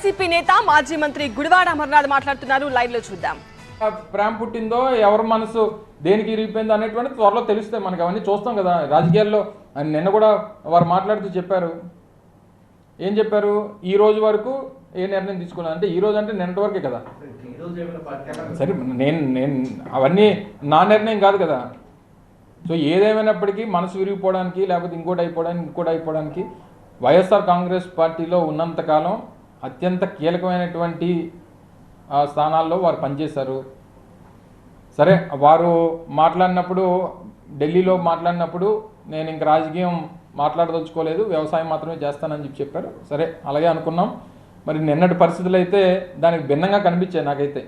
CP నేత మాజీ మంత్రి గుడివాడ అమర్నాథ్ మాట్లాడుతున్నారు. లైవ్ లో చూద్దాం. ప్రేమ పుట్టిందో ఎవరి మనసు దేనికి ఇరిగిపోయిందో అనేటువంటి త్వరలో తెలుస్తాయి మనకి. అవన్నీ చూస్తాం కదా రాజకీయాల్లో. నిన్న కూడా వారు మాట్లాడుతూ చెప్పారు. ఏం చెప్పారు? ఈ రోజు వరకు ఏ నిర్ణయం తీసుకున్నాను అంటే, ఈ రోజు అంటే నిన్నటి వరకే కదా. సరే, నేను అవన్నీ నా నిర్ణయం కాదు కదా. సో ఏదేమైనప్పటికీ మనసు విరిగిపోవడానికి లేకపోతే ఇంకోటి అయిపోవడానికి వైఎస్ఆర్ కాంగ్రెస్ పార్టీలో ఉన్నంతకాలం అత్యంత కీలకమైనటువంటి స్థానాల్లో వారు పనిచేశారు. సరే, వారు మాట్లాడినప్పుడు, ఢిల్లీలో మాట్లాడినప్పుడు నేను ఇంక రాజకీయం మాట్లాడదలుచుకోలేదు, వ్యవసాయం మాత్రమే చేస్తానని చెప్పారు. సరే, అలాగే అనుకున్నాం. మరి నిన్నటి పరిస్థితులు అయితే దానికి భిన్నంగా కనిపించాయి నాకైతే.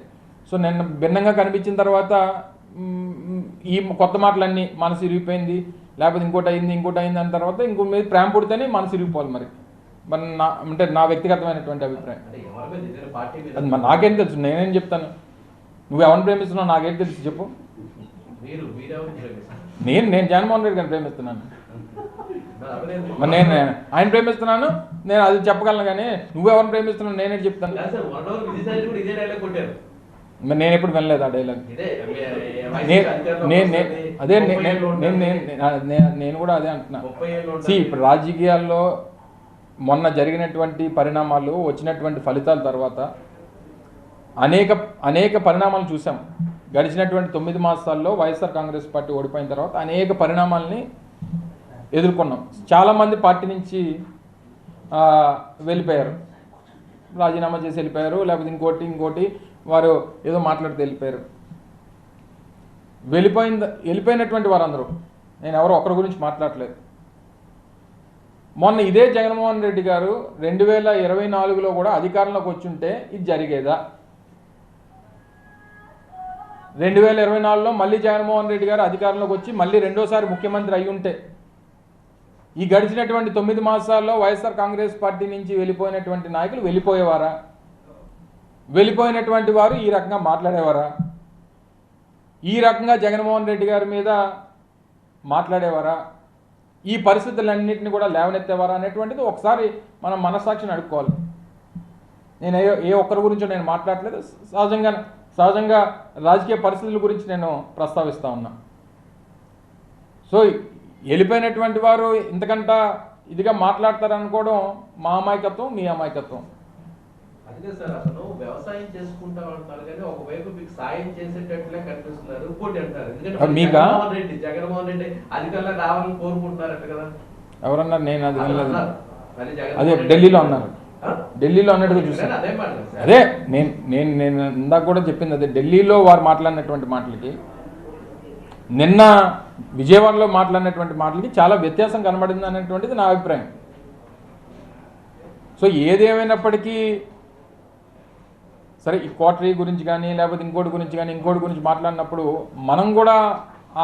సో నిన్న భిన్నంగా కనిపించిన తర్వాత ఈ కొత్త మాటలన్నీ మనసు ఇరిగిపోయింది, లేకపోతే ఇంకోటి అయింది అన్న తర్వాత ఇంకో మీద ప్రేమ పుడితేనే మనసు ఇరిగిపోవాలి. మరి నా వ్యక్తిగతమైనటువంటి అభిప్రాయం. అది మరి నాకేం తెలుసు, నేనేం చెప్తాను? నువ్వు ఎవరిని ప్రేమిస్తున్నావు నాకేం తెలుసు చెప్పు. నేను జగన్మోహన్ రెడ్డి గారిని ప్రేమిస్తున్నాను. మరి నేను ఆయన ప్రేమిస్తున్నాను, నేను అది చెప్పగలను. కానీ నువ్వెవరిని ప్రేమిస్తున్నావు నేనే చెప్తాను. మరి నేను ఎప్పుడు వినలేదు ఆ డైలాగ్. అదే నేను కూడా అదే అంటున్నా. ఇప్పుడు రాజకీయాల్లో మొన్న జరిగినటువంటి పరిణామాలు, వచ్చినటువంటి ఫలితాల తర్వాత అనేక పరిణామాలు చూసాం. గడిచినటువంటి 9 మాసాల్లో వైఎస్ఆర్ కాంగ్రెస్ పార్టీ ఓడిపోయిన తర్వాత అనేక పరిణామాలని ఎదుర్కొన్నాం. చాలామంది పార్టీ నుంచి వెళ్ళిపోయారు, రాజీనామా చేసి వెళ్ళిపోయారు, లేకపోతే ఇంకోటి వారు ఏదో మాట్లాడితే వెళ్ళిపోయారు. వెళ్ళిపోయినటువంటి వారందరూ, నేను ఎవరో ఒకరి గురించి మాట్లాడలేదు. మొన్న ఇదే జగన్మోహన్ రెడ్డి గారు 2024లో కూడా అధికారంలోకి వచ్చుంటే ఇది జరిగేదా? 2024లో మళ్ళీ జగన్మోహన్ రెడ్డి గారు అధికారంలోకి వచ్చి మళ్ళీ రెండోసారి ముఖ్యమంత్రి అయి ఉంటే, ఈ గడిచినటువంటి 9 మాసాల్లో వైఎస్ఆర్ కాంగ్రెస్ పార్టీ నుంచి వెళ్ళిపోయినటువంటి నాయకులు వెళ్ళిపోయేవారా? వెళ్ళిపోయినటువంటి వారు ఈ రకంగా మాట్లాడేవారా? ఈ రకంగా జగన్మోహన్ రెడ్డి గారి మీద మాట్లాడేవారా? ఈ పరిస్థితులన్నింటినీ కూడా లేవనెత్తేవారా అనేటువంటిది ఒకసారి మనం మనస్సాక్షిని అడుక్కోవాలి. నేను ఏ ఒక్కరి గురించో నేను మాట్లాడలేదు. సహజంగా రాజకీయ పరిస్థితుల గురించి నేను ప్రస్తావిస్తూ ఉన్నా. సో వెళ్ళిపోయినటువంటి వారు ఇంతకంట ఇదిగా మాట్లాడతారనుకోవడం మా అమాయకత్వం, మీ అమాయకత్వం. అదే సార్, అసలు వ్యవసాయం చేసుకుంటా ఉంటారు కానీ ఒకవైపు మీకు సాయం చేసేటట్లే కనిపిస్తున్నారు. ఇంకోటి అంటారు, ఎందుకంటే జగన్మోహన్ రెడ్డి అధికారంలో రావాలని కోరుకుంటున్నారట కదా. ఎవరన్నారు? నేను అది వినలేదు. అదే ఢిల్లీలో అన్నారు, ఢిల్లీలో అన్నట్టుగా చూసాను. అదే నేను ఇందాక కూడా చెప్పింది అదే. ఢిల్లీలో వారు మాట్లాడినటువంటి మాటలకి, నిన్న విజయవాడలో మాట్లాడినటువంటి మాటలకి చాలా వ్యత్యాసం కనబడింది అనేటువంటిది నా అభిప్రాయం. సో ఏదేమైనప్పటికీ సరే, ఈ కోటరీ గురించి కానీ లేకపోతే ఇంకోటి గురించి మాట్లాడినప్పుడు మనం కూడా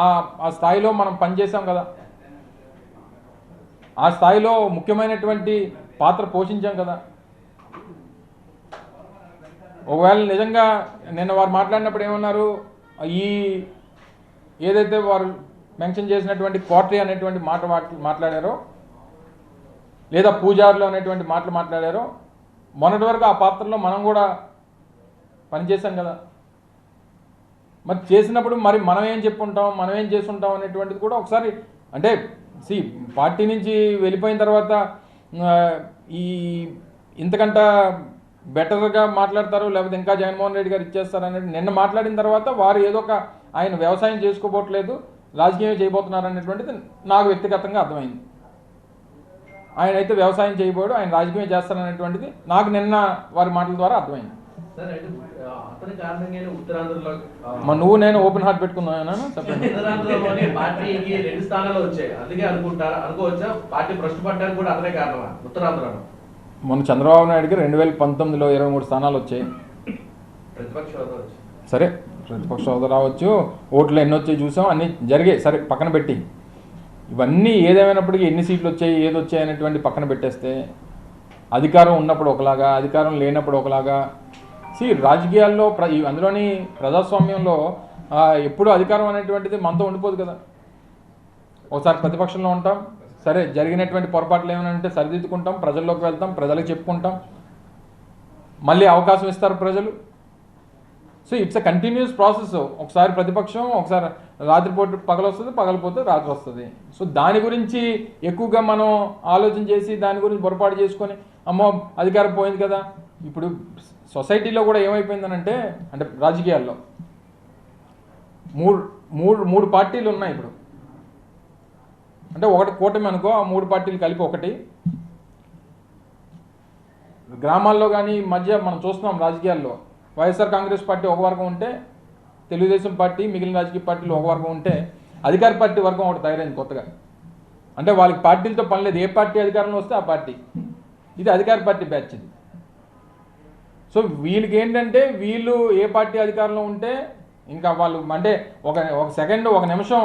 ఆ స్థాయిలో మనం పనిచేసాం కదా, ఆ స్థాయిలో ముఖ్యమైనటువంటి పాత్ర పోషించాం కదా. ఒకవేళ నిజంగా నిన్న వారు మాట్లాడినప్పుడు ఏమన్నారు, ఈ ఏదైతే వారు మెన్షన్ చేసినటువంటి కోటరీ అనేటువంటి మాట మాట్లాడారో, లేదా పూజారులు అనేటువంటి మాటలు మాట్లాడారో, మొన్నటి వరకు ఆ పాత్రలో మనం కూడా పనిచేసాం కదా. మరి చేసినప్పుడు మరి మనం ఏం చెప్పుంటాం, మనం ఏం చేసుంటాం అనేటువంటిది కూడా ఒకసారి అంటే పార్టీ నుంచి వెళ్ళిపోయిన తర్వాత ఈ ఇంతకంట బెటర్గా మాట్లాడతారు, లేకపోతే ఇంకా జగన్మోహన్ రెడ్డి గారు ఇచ్చేస్తారు అనేది నిన్న మాట్లాడిన తర్వాత వారు ఏదో ఒక ఆయన వ్యవసాయం చేసుకోబోట్లేదు, రాజకీయం చేయబోతున్నారు అనేటువంటిది నాకు వ్యక్తిగతంగా అర్థమైంది. ఆయన అయితే వ్యవసాయం చేయబోడు, ఆయన రాజకీయం చేస్తారనేటువంటిది నాకు నిన్న వారి మాటల ద్వారా అర్థమైంది. నువ్వు నేను ఓపెన్ హార్ట్ పెట్టుకున్నాను. మొన్న చంద్రబాబు నాయుడుకి 2019లో 23 స్థానాలు వచ్చాయి. సరే, ప్రతిపక్ష హోదా రావచ్చు, ఓట్లు ఎన్ని వచ్చాయి చూసాం, అన్నీ జరిగాయి. సరే, పక్కన పెట్టి ఇవన్నీ ఏదేమైనప్పటికీ ఎన్ని సీట్లు వచ్చాయి, ఏది వచ్చాయి అనేటువంటి పక్కన పెట్టేస్తే, అధికారం ఉన్నప్పుడు ఒకలాగా, అధికారం లేనప్పుడు ఒకలాగా. రాజకీయాల్లో అందులోని ప్రజాస్వామ్యంలో ఎప్పుడు అధికారం అనేటువంటిది మనతో ఉండిపోదు కదా. ఒకసారి ప్రతిపక్షంలో ఉంటాం, సరే జరిగినటువంటి పొరపాట్లు ఏమైనా ఉంటే సరిదిద్దుకుంటాం, ప్రజల్లోకి వెళ్తాం, ప్రజలకు చెప్పుకుంటాం. మళ్ళీ అవకాశం ఇస్తారు ప్రజలు. So it's a continuous process. ఒకసారి ప్రతిపక్షం, ఒకసారి రాత్రిపూట పగలొస్తుంది, పగలిపోతే రాత్రి వస్తుంది. సో దాని గురించి ఎక్కువగా మనం ఆలోచన చేసి దాని గురించి పొరపాటు చేసుకొని అమ్మో అధికారం పోయింది కదా. ఇప్పుడు సొసైటీలో కూడా ఏమైపోయిందనంటే, అంటే రాజకీయాల్లో మూడు పార్టీలు ఉన్నాయి ఇప్పుడు. అంటే ఒకటి కూటమి అనుకో, ఆ 3 పార్టీలు కలిపి ఒకటి. గ్రామాల్లో కానీ మధ్య మనం చూస్తున్నాం రాజకీయాల్లో, వైఎస్ఆర్ కాంగ్రెస్ పార్టీ ఒక వర్గం ఉంటే, తెలుగుదేశం పార్టీ మిగిలిన రాజకీయ పార్టీలు ఒక వర్గం ఉంటే, అధికార పార్టీ వర్గం ఒకటి తయారైంది కొత్తగా. అంటే వాళ్ళకి పార్టీలతో పని లేదు, ఏ పార్టీ అధికారంలో వస్తే ఆ పార్టీ. ఇది అధికార పార్టీ బ్యాచ్ ఇది. సో వీళ్ళకి ఏంటంటే, వీళ్ళు ఏ పార్టీ అధికారంలో ఉంటే ఇంకా వాళ్ళు అంటే ఒక సెకండ్, ఒక నిమిషం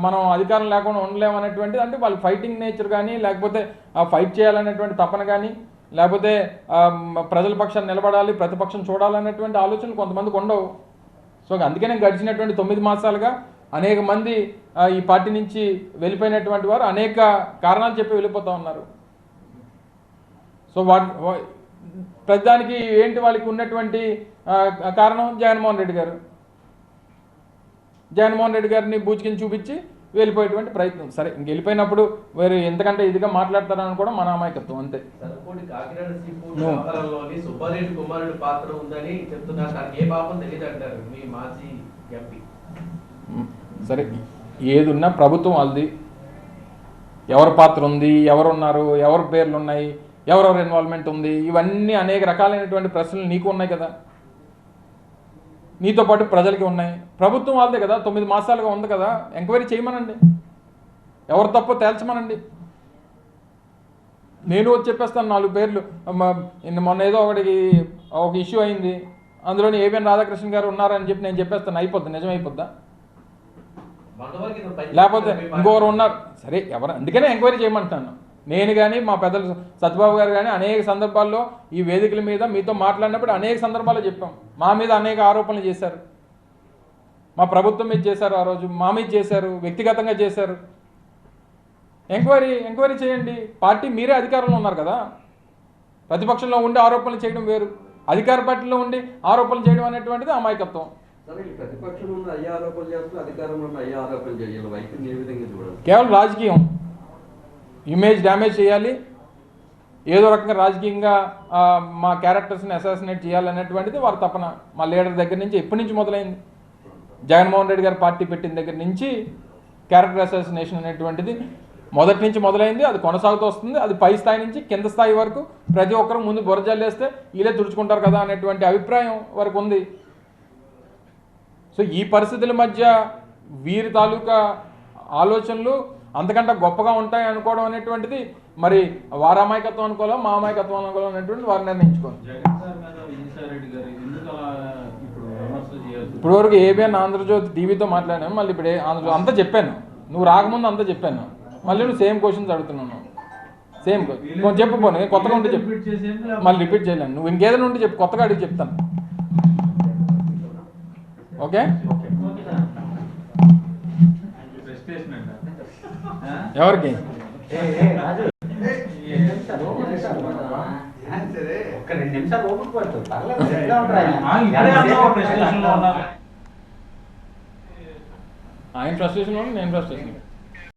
మనం అధికారం లేకుండా ఉండలేము అనేటువంటిది. అంటే వాళ్ళు ఫైటింగ్ నేచర్ కానీ, లేకపోతే ఫైట్ చేయాలనేటువంటి తపన కానీ, లేకపోతే ప్రజల పక్షాన్ని నిలబడాలి, ప్రతిపక్షం చూడాలనేటువంటి ఆలోచనలు కొంతమందికి ఉండవు. సో అందుకనే గడిచినటువంటి 9 మాసాలుగా అనేక మంది ఈ పార్టీ నుంచి వెళ్ళిపోయినటువంటి వారు అనేక కారణాలు చెప్పి వెళ్ళిపోతూ ఉన్నారు. సో ప్రతిదానికి ఏంటి వాళ్ళకి ఉన్నటువంటి కారణం? జగన్మోహన్ రెడ్డి గారు. జగన్మోహన్ రెడ్డి గారిని బూచికిని చూపించి వెళ్ళిపోయేటువంటి ప్రయత్నం. సరే, ఇంక వెళ్ళిపోయినప్పుడు వేరే ఎంతకంటే ఇదిగా మాట్లాడతారని కూడా మన అమాయకత్వం అంతే. కాకినాడ సీఫుడ్ వ్యవహారంలోని సుబ్బారెడ్డి కుమారుడి పాత్ర ఉందని చెప్తున్నారు. దానికి ఏ పాపం తెలియదు అంటారు మీ మాజీ ఎంపీ. సరే, ఏదున్నా ప్రభుత్వం వాళ్ళది. ఎవరి పాత్ర ఉంది, ఎవరున్నారు, ఎవరి పేర్లు ఉన్నాయి, ఎవరెవరు ఇన్వాల్వ్మెంట్ ఉంది, ఇవన్నీ అనేక రకాలైనటువంటి ప్రశ్నలు నీకు ఉన్నాయి కదా, నీతో పాటు ప్రజలకి ఉన్నాయి. ప్రభుత్వం వాళ్ళదే కదా, 9 మాసాలుగా ఉంది కదా, ఎంక్వైరీ చేయమనండి, ఎవరు తప్పో తేల్చమనండి. నేను వచ్చి చెప్పేస్తాను 4 పేర్లు. మొన్న ఏదో ఒక ఇష్యూ అయింది, అందులోని ఏబిఎన్ రాధాకృష్ణ గారు ఉన్నారని చెప్పి నేను చెప్పేస్తాను, అయిపోద్ది, నిజం అయిపోద్దా? లేకపోతే ఇంకొకరు ఉన్నారు. సరే, ఎవరు, అందుకనే ఎంక్వైరీ చేయమంటాను. నేను కానీ మా పెద్దలు సత్యబాబు గారు కానీ అనేక సందర్భాల్లో ఈ వేదికల మీద మీతో మాట్లాడినప్పుడు అనేక సందర్భాల్లో చెప్పాం. మా మీద అనేక ఆరోపణలు చేశారు, మా ప్రభుత్వం మీద చేశారు, ఆ రోజు మా మీద చేశారు, వ్యక్తిగతంగా చేశారు. ఎంక్వైరీ చేయండి. పార్టీ మీరే అధికారంలో ఉన్నారు కదా. ప్రతిపక్షంలో ఉండి ఆరోపణలు చేయడం వేరు, అధికార పార్టీలో ఉండి ఆరోపణలు చేయడం అనేటువంటిది అమాయకత్వం. కేవలం రాజకీయం, ఇమేజ్ డ్యామేజ్ చేయాలి, ఏదో రకంగా రాజకీయంగా మా క్యారెక్టర్స్ని అసాసినేట్ చేయాలనేటువంటిది వారి తపన. మా లీడర్ దగ్గర నుంచి ఎప్పటి నుంచి మొదలైంది? జగన్మోహన్ రెడ్డి గారు పార్టీ పెట్టిన దగ్గర నుంచి క్యారెక్టర్ అసాసినేషన్ అనేటువంటిది మొదటి నుంచి మొదలైంది, అది కొనసాగుతూ వస్తుంది. అది పై స్థాయి నుంచి కింద స్థాయి వరకు ప్రతి ఒక్కరు ముందు బురజల్లేస్తే వీళ్ళే తుడుచుకుంటారు కదా అనేటువంటి అభిప్రాయం వరకు ఉంది. సో ఈ పరిస్థితుల మధ్య వీరి తాలూకా ఆలోచనలు అంతకంటే గొప్పగా ఉంటాయి అనుకోవడం అనేటువంటిది మరి వారి అమాయకత్వం అనుకోవాలో మా అమాయకత్వం అనుకోవాలో అనేటువంటి వారు నిర్ణయించుకోవాలి. ఇప్పుడు వరకు ఏబిఎన్ ఆంధ్రజ్యోతి టీవీతో మాట్లాడాను, మళ్ళీ ఇప్పుడు ఆంధ్రజ్యోతి అంతా చెప్పాను, నువ్వు రాకముందు అంతా చెప్పాను, మళ్ళీ నువ్వు సేమ్ క్వశ్చన్స్ అడుగుతున్నాను. సేమ్ చెప్పు, పోనీ కొత్తగా ఉంటే చెప్పు, మళ్ళీ రిపీట్ చేయలేను. నువ్వు ఇంకేదైనా ఉంటే చెప్పు, కొత్తగా అడిగి చెప్తాను. ఓకే, ఎవరికి ఆయన ఫ్రస్ట్రేషన్ నేను ఫ్రస్ట్రేషన్